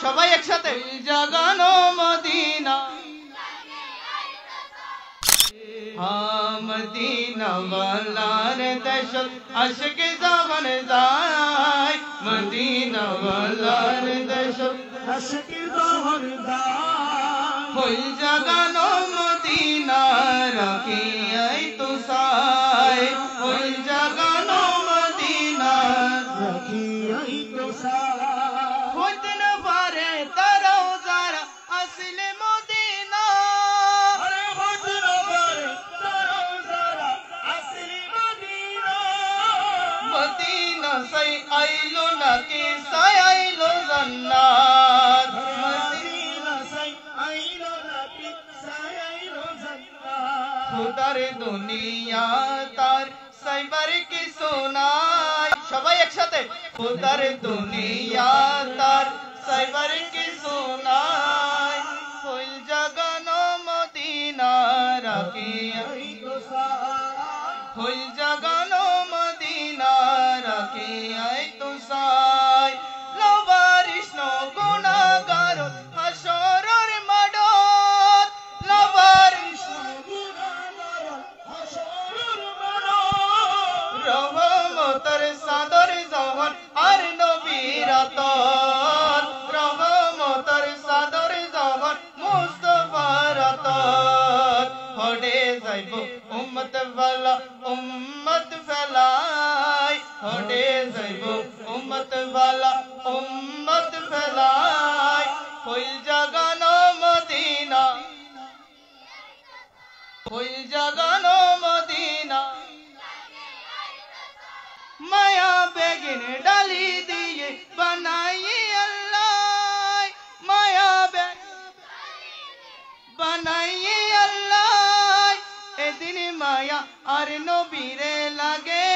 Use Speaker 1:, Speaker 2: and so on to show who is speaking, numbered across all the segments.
Speaker 1: সবাই একসাথে জাগানো মদিনা মদিনা ওয়ালার দেশ আশিক জামান যায় মদিনা ওয়ালার দেশ
Speaker 2: আশিক জামান যায়
Speaker 1: হই জাগানো মদিনা রাখি আই তো সাই হই জাগানো মদিনা
Speaker 2: রাখি আই তো সাই
Speaker 1: হইতে না পারে তারাও যারা আসলে মদিনা
Speaker 2: আরে হইতে না পারে তারাও যারা আসলে মদিনা
Speaker 1: মদিনা সাই আইলো নাকি সাই আইলো জান্নাত
Speaker 2: মদিনা সাই আইলো নাকি সাই আইলো জান্নাত
Speaker 1: খুদার দুনিয়া তার সাইবার কি সোনাই সবাই একসাথে খুদার দুনিয়া তার সাইবার কি সোনাই ফুল জাগানো মদিনা রাখি
Speaker 2: আই তো সাই
Speaker 1: ফুল জাগানো মদিনা রাখি আই তো সাই লবারিশ নো গুনাহগার হাসরের মাডর লবারিশ
Speaker 2: গুনাহগার হাসরের মাডর
Speaker 1: রহমতের সাদর জহর আর নবীর আতর রহমতের সাদর জহর মুস্তাফার আতর হড়ে যাইব উম্মত ওয়ালা উম্মত ফেলাই হড়ে যাইব উম্মত ওয়ালা উম্মত ফেলাই হইল জাগানো মদিনা হইল জাগানো মদিনা মায়া বেগিন ডালি দিয়ে বানাই আল্লাহ মায়া বেগ বানাই আল্লাহ এদিন মায়া আর নবীরে লাগে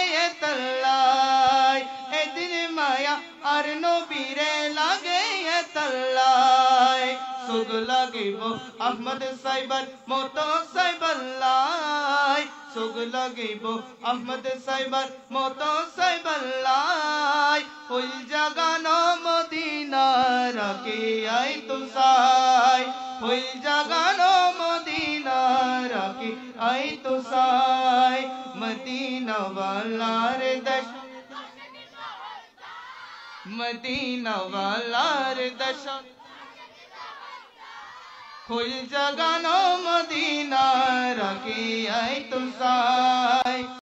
Speaker 1: তল্লাই এদিন মায়া আর নবীরে লাগে তল্লাই সুগ লাগিব আহমদ সাইবার মতো সাইবাল্লাই সুগ লাগিব আহমদ সাইবার মতো সাইবাল্লাই ফুল জাগানো মদিনা রাখি আই তো সাই ফুল জাগানো মদিনা রাখি আই তো সাই মদিনা ওয়ালার দেশ মদিনা ওয়ালার দেশ ফুল জাগানো মদিনা রাখি আই তো সাই